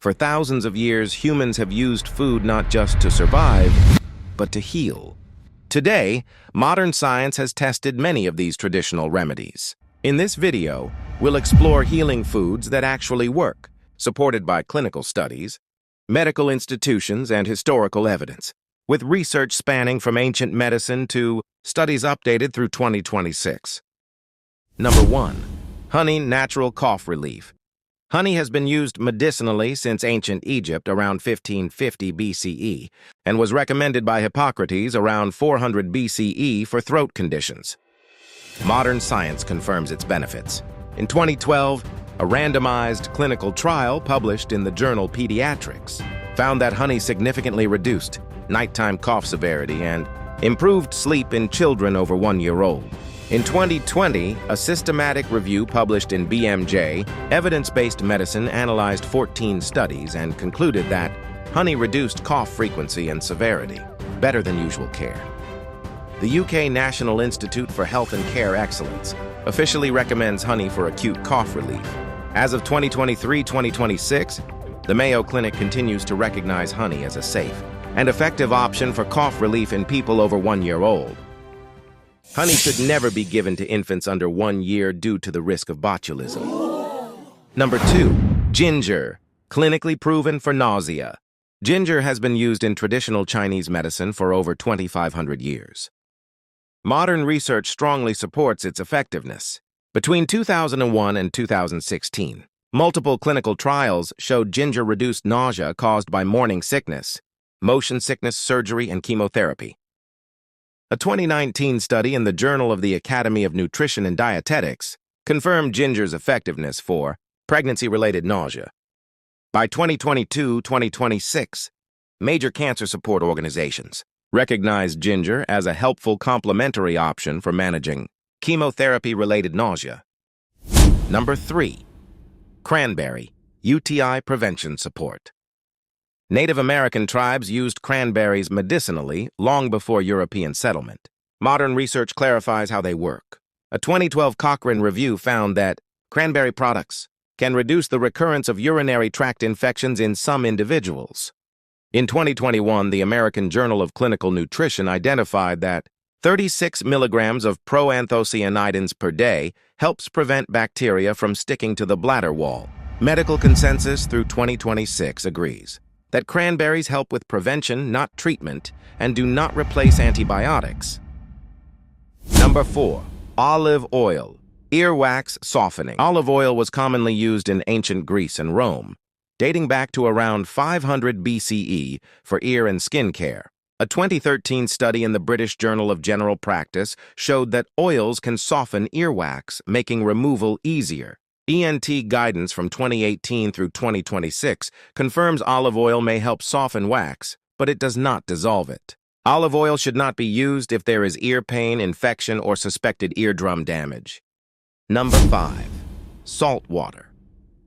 For thousands of years, humans have used food not just to survive, but to heal. Today, modern science has tested many of these traditional remedies. In this video, we'll explore healing foods that actually work, supported by clinical studies, medical institutions, and historical evidence, with research spanning from ancient medicine to studies updated through 2026. Number 1. Honey Natural Cough Relief. Honey has been used medicinally since ancient Egypt around 1550 BCE and was recommended by Hippocrates around 400 BCE for throat conditions. Modern science confirms its benefits. In 2012, a randomized clinical trial published in the journal Pediatrics found that honey significantly reduced nighttime cough severity and improved sleep in children over 1 year old. In 2020, a systematic review published in BMJ, Evidence-Based Medicine, analyzed 14 studies and concluded that honey reduced cough frequency and severity, better than usual care. The UK National Institute for Health and Care Excellence officially recommends honey for acute cough relief. As of 2023-2026, the Mayo Clinic continues to recognize honey as a safe and effective option for cough relief in people over 1 year old. Honey should never be given to infants under 1 year due to the risk of botulism. Number 2. Ginger, clinically proven for nausea. Ginger has been used in traditional Chinese medicine for over 2,500 years. Modern research strongly supports its effectiveness. Between 2001 and 2016, multiple clinical trials showed ginger reduced nausea caused by morning sickness, motion sickness, surgery, and chemotherapy. A 2019 study in the Journal of the Academy of Nutrition and Dietetics confirmed ginger's effectiveness for pregnancy-related nausea. By 2022-2026, major cancer support organizations recognized ginger as a helpful complementary option for managing chemotherapy-related nausea. Number 3. Cranberry, UTI prevention support. Native American tribes used cranberries medicinally long before European settlement. Modern research clarifies how they work. A 2012 Cochrane review found that cranberry products can reduce the recurrence of urinary tract infections in some individuals. In 2021, the American Journal of Clinical Nutrition identified that 36 milligrams of proanthocyanidins per day helps prevent bacteria from sticking to the bladder wall. Medical consensus through 2026 agrees that cranberries help with prevention, not treatment, and do not replace antibiotics. Number 4. Olive oil, earwax softening. Olive oil was commonly used in ancient Greece and Rome, dating back to around 500 BCE for ear and skin care. A 2013 study in the British Journal of General Practice showed that oils can soften earwax, making removal easier. ENT guidance from 2018 through 2026 confirms olive oil may help soften wax, but it does not dissolve it. Olive oil should not be used if there is ear pain, infection, or suspected eardrum damage. Number 5. Salt water,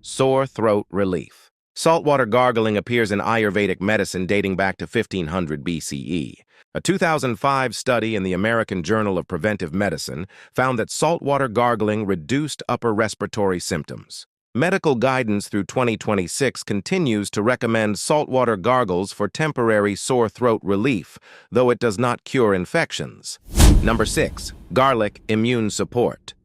sore throat relief. Saltwater gargling appears in Ayurvedic medicine dating back to 1500 BCE. A 2005 study in the American Journal of Preventive Medicine found that saltwater gargling reduced upper respiratory symptoms. Medical guidance through 2026 continues to recommend saltwater gargles for temporary sore throat relief, though it does not cure infections. Number 6. Garlic immune support.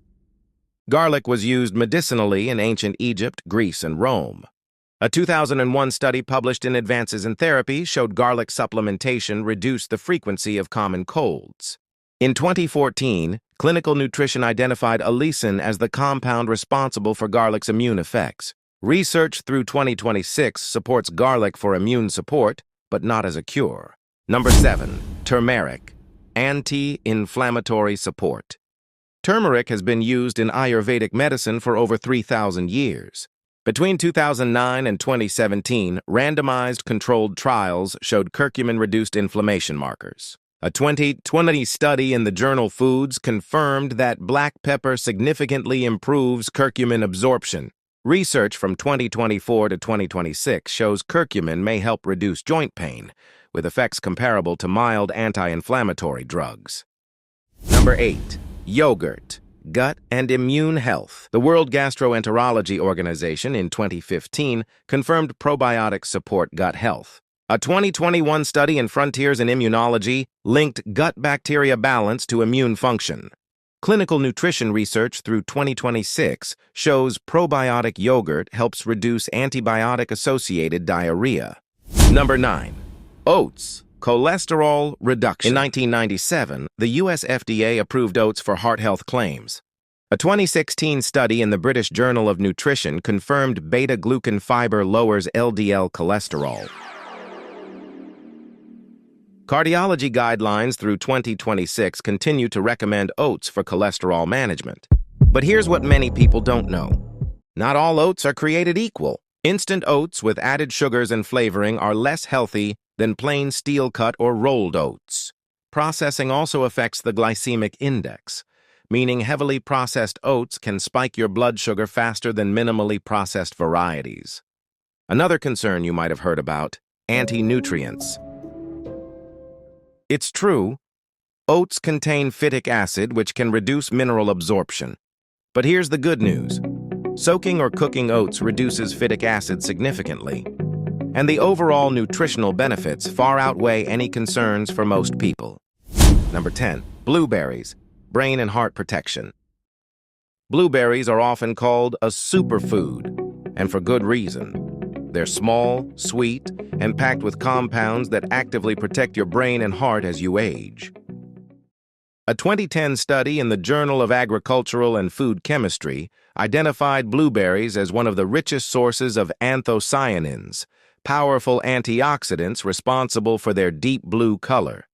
Garlic was used medicinally in ancient Egypt, Greece, and Rome. A 2001 study published in Advances in Therapy showed garlic supplementation reduced the frequency of common colds. In 2014, clinical nutrition identified allicin as the compound responsible for garlic's immune effects. Research through 2026 supports garlic for immune support, but not as a cure. Number 7. Turmeric, anti-inflammatory support. Turmeric has been used in Ayurvedic medicine for over 3,000 years. Between 2009 and 2017, randomized controlled trials showed curcumin reduced inflammation markers. A 2020 study in the journal Foods confirmed that black pepper significantly improves curcumin absorption. Research from 2024 to 2026 shows curcumin may help reduce joint pain, with effects comparable to mild anti-inflammatory drugs. Number 8. Yogurt, Gut and immune health. The World Gastroenterology Organization in 2015 confirmed probiotics support gut health. A 2021 study in Frontiers in Immunology linked gut bacteria balance to immune function. Clinical nutrition research through 2026 shows probiotic yogurt helps reduce antibiotic-associated diarrhea. Number 9. Oats. Cholesterol reduction. In 1997, the US FDA approved oats for heart health claims. A 2016 study in the British Journal of Nutrition confirmed beta-glucan fiber lowers LDL cholesterol. Cardiology guidelines through 2026 continue to recommend oats for cholesterol management. But here's what many people don't know. Not all oats are created equal. Instant oats with added sugars and flavoring are less healthy than plain steel-cut or rolled oats. Processing also affects the glycemic index, meaning heavily processed oats can spike your blood sugar faster than minimally processed varieties. Another concern you might have heard about: anti-nutrients. It's true, oats contain phytic acid, which can reduce mineral absorption. But here's the good news. Soaking or cooking oats reduces phytic acid significantly, and the overall nutritional benefits far outweigh any concerns for most people. Number 10. Blueberries. Brain and heart protection. Blueberries are often called a superfood, and for good reason. They're small, sweet, and packed with compounds that actively protect your brain and heart as you age. A 2010 study in the Journal of Agricultural and Food Chemistry identified blueberries as one of the richest sources of anthocyanins, powerful antioxidants responsible for their deep blue color.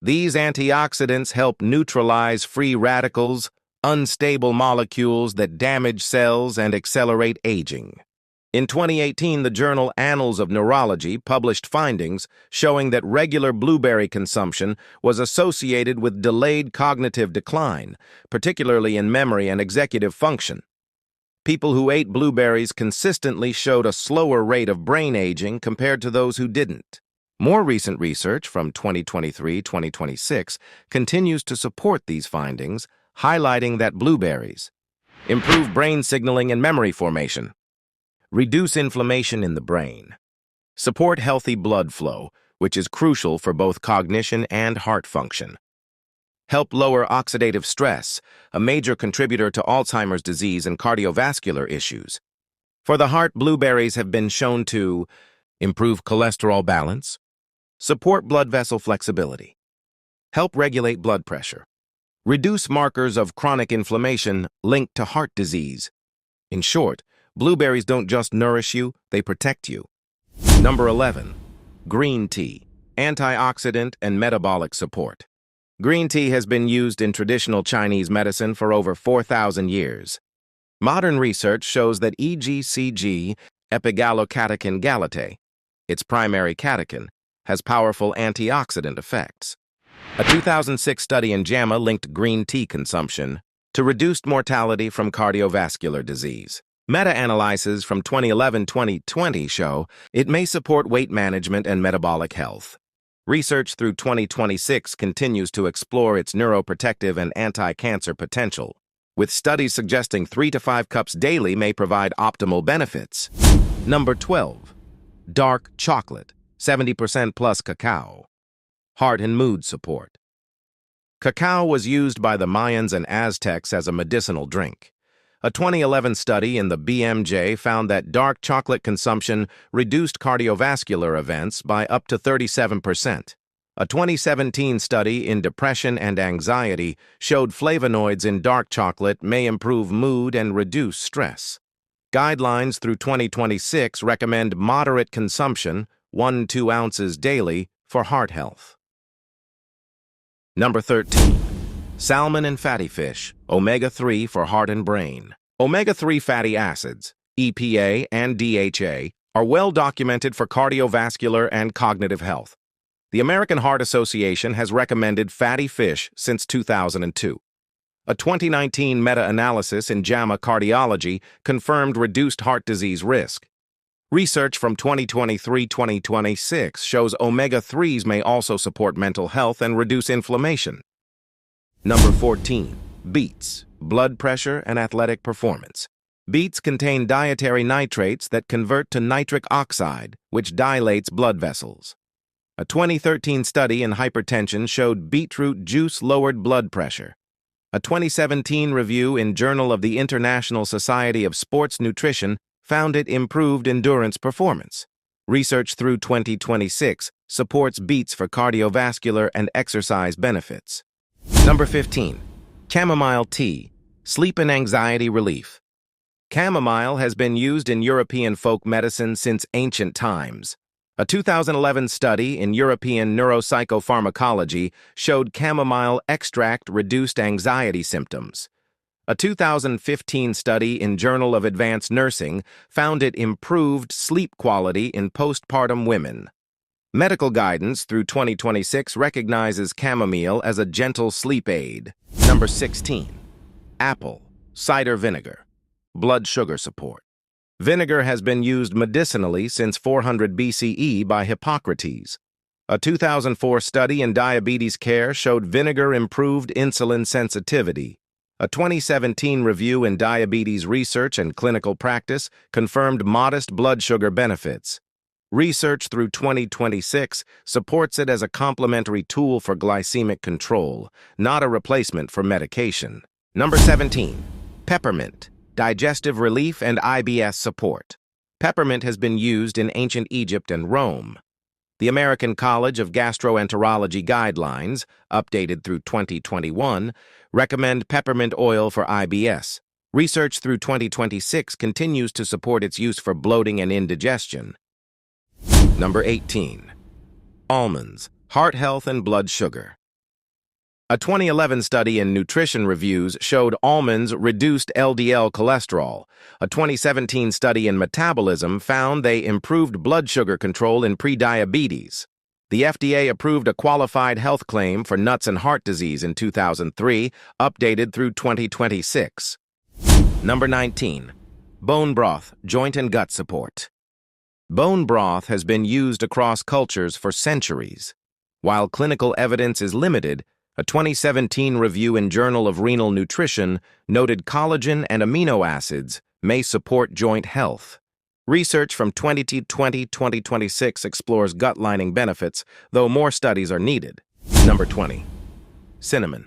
These antioxidants help neutralize free radicals, unstable molecules that damage cells and accelerate aging. In 2018, the journal Annals of Neurology published findings showing that regular blueberry consumption was associated with delayed cognitive decline, particularly in memory and executive function. People who ate blueberries consistently showed a slower rate of brain aging compared to those who didn't. More recent research from 2023-2026 continues to support these findings, highlighting that blueberries improve brain signaling and memory formation, reduce inflammation in the brain, support healthy blood flow, which is crucial for both cognition and heart function, help lower oxidative stress, a major contributor to Alzheimer's disease and cardiovascular issues. For the heart, blueberries have been shown to improve cholesterol balance, support blood vessel flexibility, help regulate blood pressure, reduce markers of chronic inflammation linked to heart disease. In short, blueberries don't just nourish you, they protect you. Number 11. Green tea. Antioxidant and metabolic support. Green tea has been used in traditional Chinese medicine for over 4,000 years. Modern research shows that EGCG, epigallocatechin gallate, its primary catechin, has powerful antioxidant effects. A 2006 study in JAMA linked green tea consumption to reduced mortality from cardiovascular disease. Meta-analyses from 2011-2020 show it may support weight management and metabolic health. Research through 2026 continues to explore its neuroprotective and anti-cancer potential, with studies suggesting 3 to 5 cups daily may provide optimal benefits. Number 12. Dark chocolate, 70% plus cacao. Heart and mood support. Cacao was used by the Mayans and Aztecs as a medicinal drink. A 2011 study in the BMJ found that dark chocolate consumption reduced cardiovascular events by up to 37%. A 2017 study in depression and anxiety showed flavonoids in dark chocolate may improve mood and reduce stress. Guidelines through 2026 recommend moderate consumption, 1–2 ounces daily, for heart health. Number 13. Salmon and fatty fish, omega-3 for heart and brain. Omega-3 fatty acids, EPA and DHA, are well documented for cardiovascular and cognitive health. The American Heart Association has recommended fatty fish since 2002. A 2019 meta-analysis in JAMA Cardiology confirmed reduced heart disease risk. Research from 2023-2026 shows omega-3s may also support mental health and reduce inflammation. Number 14. Beets. blood pressure, and athletic performance. Beets contain dietary nitrates that convert to nitric oxide, which dilates blood vessels. A 2013 study in hypertension showed beetroot juice lowered blood pressure. A 2017 review in Journal of the International Society of Sports Nutrition found it improved endurance performance. Research through 2026 supports beets for cardiovascular and exercise benefits. Number 15. Chamomile tea, sleep and anxiety relief. Chamomile has been used in European folk medicine since ancient times. A 2011 study in European neuropsychopharmacology showed chamomile extract reduced anxiety symptoms. A 2015 study in Journal of Advanced Nursing found it improved sleep quality in postpartum women. Medical guidance through 2026 recognizes chamomile as a gentle sleep aid. Number 16. Apple cider vinegar, blood sugar support. Vinegar has been used medicinally since 400 BCE by Hippocrates. A 2004 study in diabetes care showed vinegar improved insulin sensitivity. A 2017 review in Diabetes Research and Clinical Practice confirmed modest blood sugar benefits. Research through 2026 supports it as a complementary tool for glycemic control, not a replacement for medication. Number 17. Peppermint, digestive relief and IBS support. Peppermint has been used in ancient Egypt and Rome. The American College of Gastroenterology guidelines, updated through 2021, recommend peppermint oil for IBS. Research through 2026 continues to support its use for bloating and indigestion. Number 18. Almonds, heart health and blood sugar. A 2011 study in Nutrition Reviews showed almonds reduced LDL cholesterol. A 2017 study in Metabolism found they improved blood sugar control in prediabetes. The FDA approved a qualified health claim for nuts and heart disease in 2003, updated through 2026. Number 19. Bone broth, joint and gut support. Bone broth has been used across cultures for centuries. While clinical evidence is limited, a 2017 review in Journal of Renal Nutrition noted collagen and amino acids may support joint health. Research from 2020-2026 explores gut lining benefits, though more studies are needed. Number 20. Cinnamon,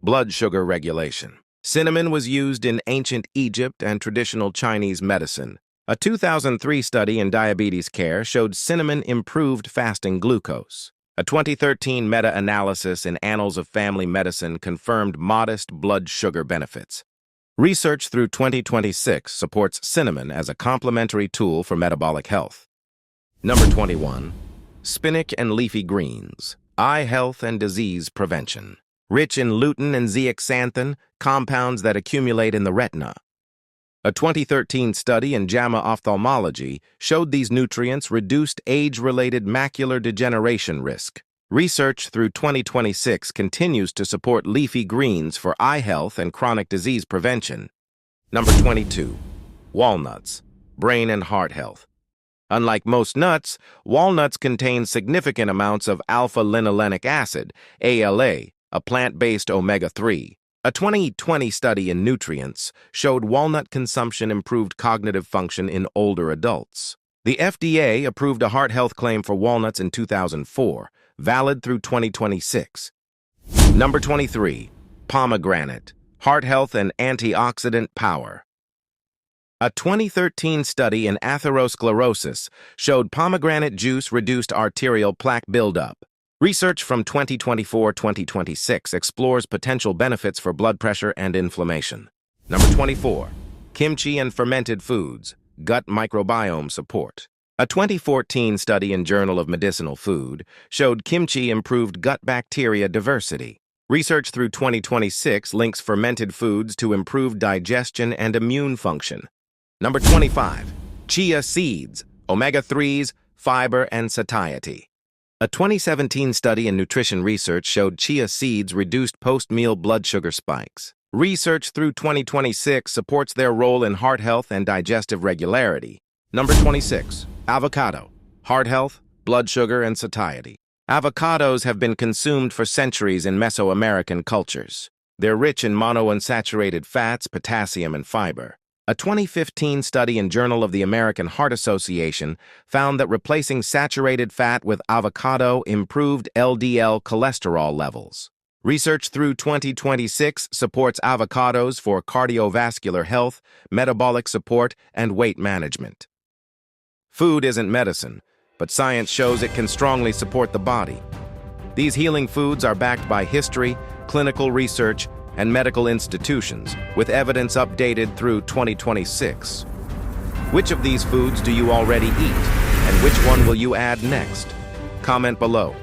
blood sugar regulation. Cinnamon was used in ancient Egypt and traditional Chinese medicine. A 2003 study in diabetes care showed cinnamon improved fasting glucose. A 2013 meta-analysis in Annals of Family Medicine confirmed modest blood sugar benefits. Research through 2026 supports cinnamon as a complementary tool for metabolic health. Number 21. Spinach and leafy greens, eye health and disease prevention. Rich in lutein and zeaxanthin, compounds that accumulate in the retina. A 2013 study in JAMA Ophthalmology showed these nutrients reduced age-related macular degeneration risk. Research through 2026 continues to support leafy greens for eye health and chronic disease prevention. Number 22. Walnuts, brain and heart health. Unlike most nuts, walnuts contain significant amounts of alpha-linolenic acid, ALA, a plant-based omega-3. A 2020 study in Nutrients showed walnut consumption improved cognitive function in older adults. The FDA approved a heart health claim for walnuts in 2004, valid through 2026. Number 23. Pomegranate, heart health and antioxidant power. A 2013 study in atherosclerosis showed pomegranate juice reduced arterial plaque buildup. Research from 2024-2026 explores potential benefits for blood pressure and inflammation. Number 24. Kimchi and fermented foods, gut microbiome support. A 2014 study in Journal of Medicinal Food showed kimchi improved gut bacteria diversity. Research through 2026 links fermented foods to improved digestion and immune function. Number 25. Chia seeds, omega-3s, fiber, and satiety. A 2017 study in Nutrition Research showed chia seeds reduced post-meal blood sugar spikes. Research through 2026 supports their role in heart health and digestive regularity. Number 26. Avocado, heart health, blood sugar, and satiety. Avocados have been consumed for centuries in Mesoamerican cultures. They're rich in monounsaturated fats, potassium, and fiber. A 2015 study in Journal of the American Heart Association found that replacing saturated fat with avocado improved LDL cholesterol levels. Research through 2026 supports avocados for cardiovascular health, metabolic support, and weight management. Food isn't medicine, but science shows it can strongly support the body. These healing foods are backed by history, clinical research, and medical institutions, with evidence updated through 2026. Which of these foods do you already eat, and which one will you add next? Comment below.